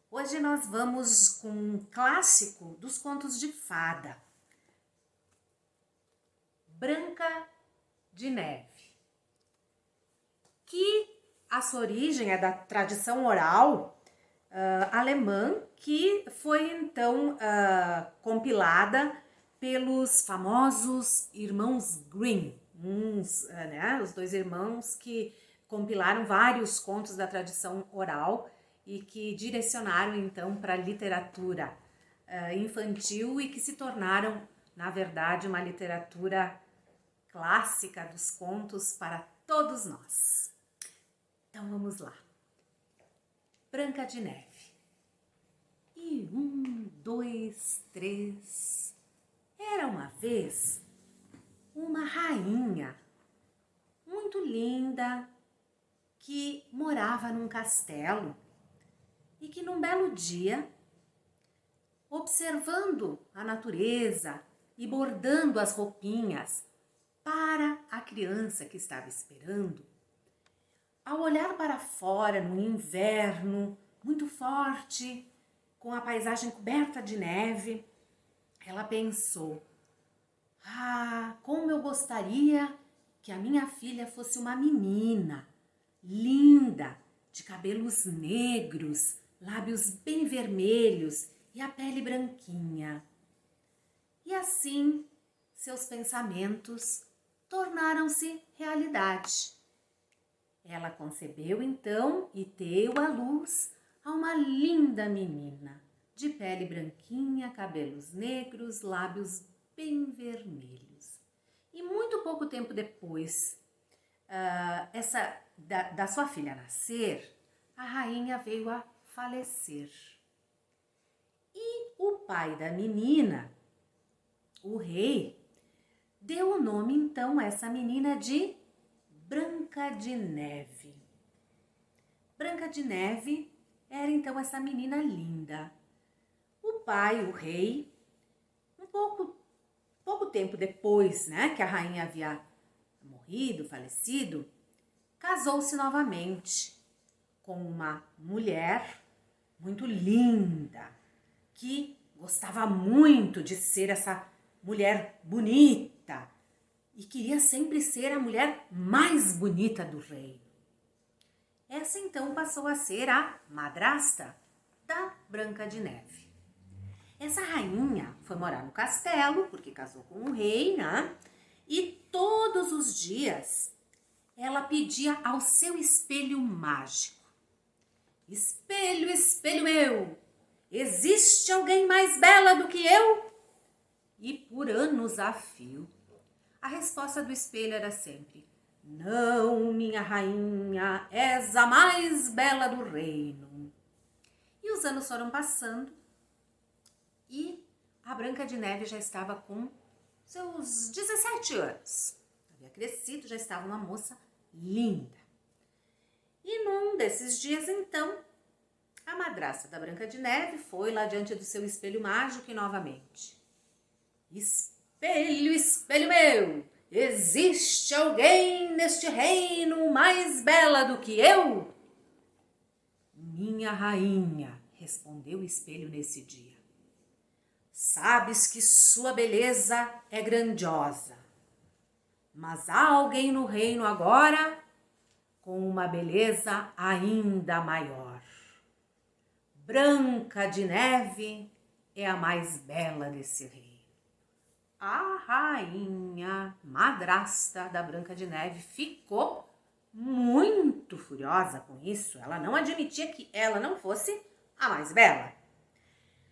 Hoje nós vamos com um clássico dos contos de fada, Branca de Neve, que a sua origem é da tradição oral alemã, que foi então compilada pelos famosos irmãos Grimm, os dois irmãos que compilaram vários contos da tradição oral e que direcionaram então para a literatura infantil e que se tornaram, na verdade, uma literatura clássica dos contos para todos nós. Então vamos lá. Branca de Neve. E 1, 2, 3. Era uma vez uma rainha muito linda que morava num castelo e que num belo dia, observando a natureza e bordando as roupinhas para a criança que estava esperando, ao olhar para fora no inverno muito forte, com a paisagem coberta de neve, ela pensou: como eu gostaria que a minha filha fosse uma menina linda, de cabelos negros, lábios bem vermelhos e a pele branquinha. E assim, seus pensamentos tornaram-se realidade. Ela concebeu então e deu à luz a uma linda menina, de pele branquinha, cabelos negros, lábios bem vermelhos. E muito pouco tempo depois da sua filha nascer, a rainha veio a falecer. E o pai da menina, o rei, deu o nome então a essa menina de Branca de Neve. Branca de Neve era então essa menina linda. O pai, o rei, pouco tempo depois, que a rainha havia morrido, falecido, casou-se novamente com uma mulher muito linda, que gostava muito de ser essa mulher bonita e queria sempre ser a mulher mais bonita do reino. Essa então passou a ser a madrasta da Branca de Neve. Essa rainha foi morar no castelo, porque casou com o rei, E todos os dias ela pedia ao seu espelho mágico: espelho, espelho meu, existe alguém mais bela do que eu? E por anos a fio, a resposta do espelho era sempre: não, minha rainha, és a mais bela do reino. E os anos foram passando e a Branca de Neve já estava com seus 17 anos. Havia crescido, já estava uma moça linda. E num desses dias, então, a madrasta da Branca de Neve foi lá diante do seu espelho mágico e novamente: espelho, espelho meu, existe alguém neste reino mais bela do que eu? Minha rainha, respondeu o espelho nesse dia, sabes que sua beleza é grandiosa, mas há alguém no reino agora com uma beleza ainda maior. Branca de Neve é a mais bela desse reino. A rainha, madrasta da Branca de Neve, ficou muito furiosa com isso. Ela não admitia que ela não fosse a mais bela.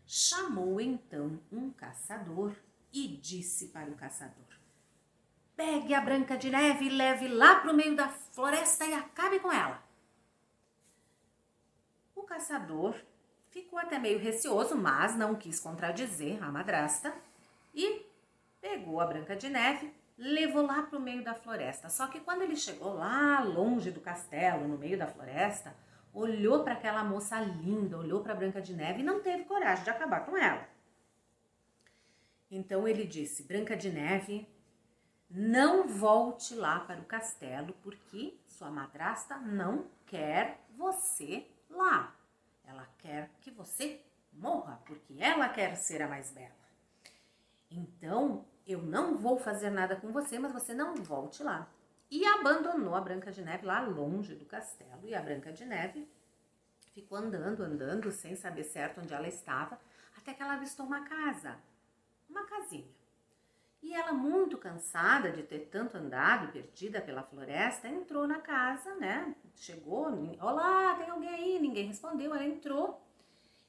Chamou então um caçador e disse para o caçador: pegue a Branca de Neve e leve lá para o meio da floresta e acabe com ela. O caçador ficou até meio receoso, mas não quis contradizer a madrasta e pegou a Branca de Neve, levou lá para o meio da floresta. Só que quando ele chegou lá longe do castelo, no meio da floresta, olhou para aquela moça linda, olhou para a Branca de Neve e não teve coragem de acabar com ela. Então ele disse: Branca de Neve, não volte lá para o castelo, porque sua madrasta não quer você lá. Ela quer que você quer ser a mais bela. Então, eu não vou fazer nada com você, mas você não volte lá. E abandonou a Branca de Neve lá longe do castelo. E a Branca de Neve ficou andando, sem saber certo onde ela estava, até que ela avistou uma casa, uma casinha. E ela, muito cansada de ter tanto andado, perdida pela floresta, entrou na casa, né? Chegou, olá, tem alguém aí? Ninguém respondeu, ela entrou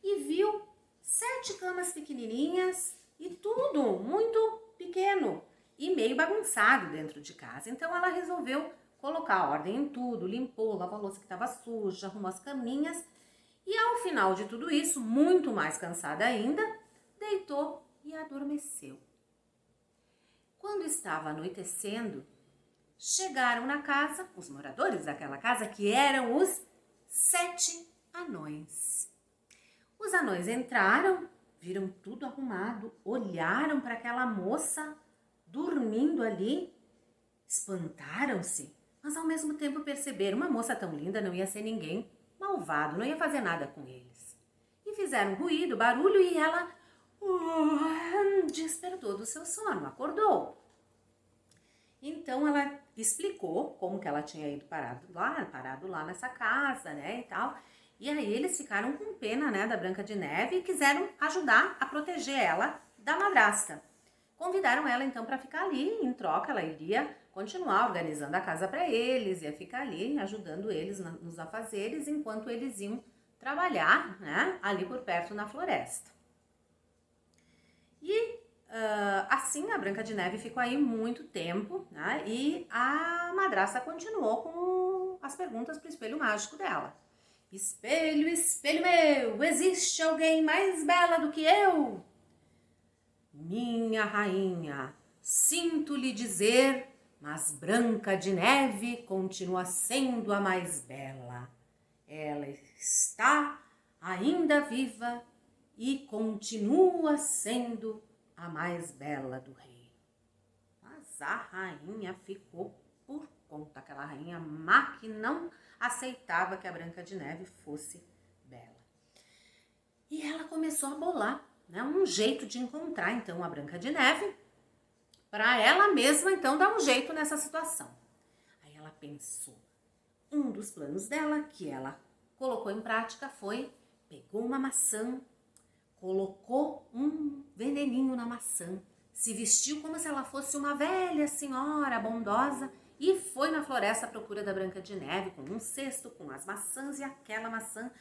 e viu 7 camas pequenininhas e tudo muito pequeno e meio bagunçado dentro de casa. Então ela resolveu colocar ordem em tudo, limpou, lavou a louça que estava suja, arrumou as caminhas e ao final de tudo isso, muito mais cansada ainda, deitou e adormeceu. Quando estava anoitecendo, chegaram na casa os moradores daquela casa, que eram os 7 anões. Os anões entraram, viram tudo arrumado, olharam para aquela moça dormindo ali, espantaram-se, mas ao mesmo tempo perceberam, uma moça tão linda não ia ser ninguém malvado, não ia fazer nada com eles. E fizeram ruído, barulho, e ela despertou do seu sono, acordou. Então ela explicou como que ela tinha ido parado lá nessa casa, né, e tal. E aí eles ficaram com pena, né, da Branca de Neve e quiseram ajudar a proteger ela da madrasta. Convidaram ela então para ficar ali, em troca ela iria continuar organizando a casa para eles, ia ficar ali ajudando eles nos afazeres enquanto eles iam trabalhar, né, ali por perto na floresta. E assim a Branca de Neve ficou aí muito tempo, né, e a madrasta continuou com as perguntas para o espelho mágico dela. Espelho, espelho meu, existe alguém mais bela do que eu? Minha rainha, sinto lhe dizer, mas Branca de Neve continua sendo a mais bela. Ela está ainda viva e continua sendo a mais bela do reino. Mas a rainha ficou por conta, aquela rainha má que não aceitava que a Branca de Neve fosse bela. E ela começou a bolar, né, um jeito de encontrar então a Branca de Neve para ela mesma então dar um jeito nessa situação. Aí ela pensou, um dos planos dela que ela colocou em prática foi, pegou uma maçã, colocou um veneninho na maçã, se vestiu como se ela fosse uma velha senhora bondosa e foi na floresta à procura da Branca de Neve com um cesto, com as maçãs e aquela maçã,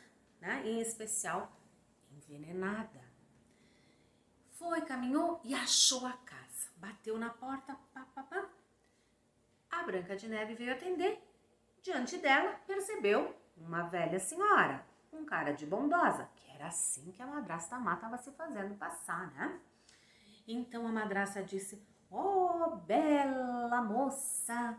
né, em especial envenenada. Foi, caminhou e achou a casa. Bateu na porta, pá, pá, pá. A Branca de Neve veio atender. Diante dela, percebeu uma velha senhora, com cara de bondosa, que era assim que a madrasta má estava se fazendo passar, né? Então a madrasta disse, oh, bela moça,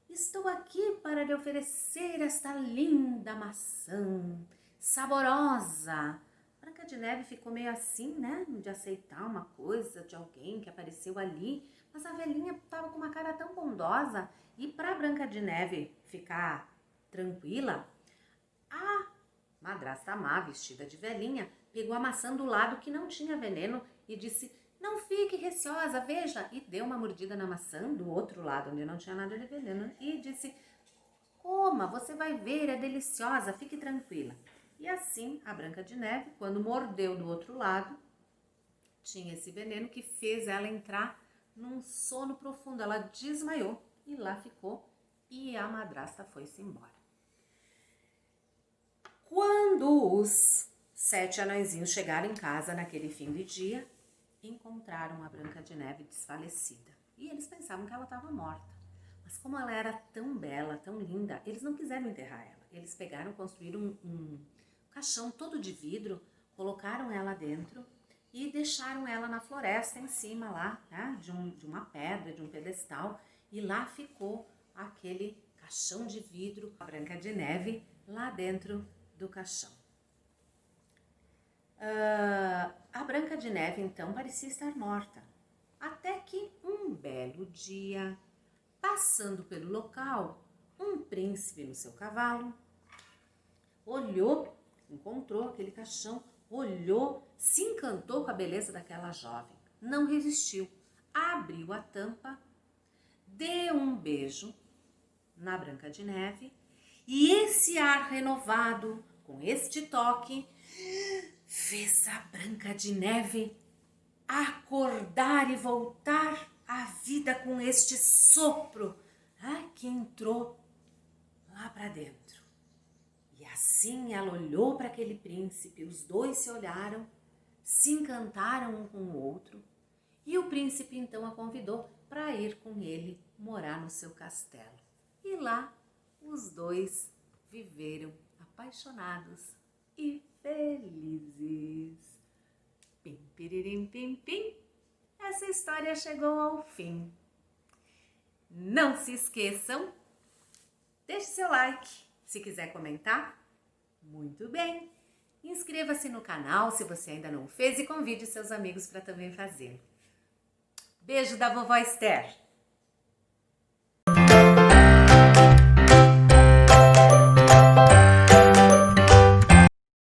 estou aqui para lhe oferecer esta linda maçã, saborosa. Branca de Neve ficou meio assim, né, de aceitar uma coisa de alguém que apareceu ali, mas a velhinha estava com uma cara tão bondosa e para Branca de Neve ficar tranquila, a madrasta má, vestida de velhinha, pegou a maçã do lado que não tinha veneno e disse, não fique receosa, veja, e deu uma mordida na maçã do outro lado, onde não tinha nada de veneno, e disse, coma, você vai ver, é deliciosa, fique tranquila. E assim, a Branca de Neve, quando mordeu do outro lado, tinha esse veneno que fez ela entrar num sono profundo. Ela desmaiou e lá ficou e a madrasta foi-se embora. Quando os 7 anõezinhos chegaram em casa naquele fim de dia, encontraram a Branca de Neve desfalecida. E eles pensavam que ela estava morta. Mas como ela era tão bela, tão linda, eles não quiseram enterrar ela. Eles pegaram, construíram um caixão todo de vidro, colocaram ela dentro e deixaram ela na floresta em cima lá, né, de uma pedra, de um pedestal. E lá ficou aquele caixão de vidro, a Branca de Neve lá dentro do caixão. A Branca de Neve então parecia estar morta, até que um belo dia, passando pelo local, um príncipe no seu cavalo olhou, encontrou aquele caixão, olhou, se encantou com a beleza daquela jovem, não resistiu, abriu a tampa, deu um beijo na Branca de Neve e esse ar renovado, com este toque, fez a Branca de Neve acordar e voltar à vida com este sopro que entrou lá para dentro. E assim ela olhou para aquele príncipe, os dois se olharam, se encantaram um com o outro, e o príncipe então a convidou para ir com ele morar no seu castelo. E lá os dois viveram apaixonados e felizes. Pim, piririm, pim, pim. Essa história chegou ao fim. Não se esqueçam, deixe seu like. Se quiser comentar, muito bem. Inscreva-se no canal se você ainda não fez e convide seus amigos para também fazê-lo. Beijo da vovó Esther.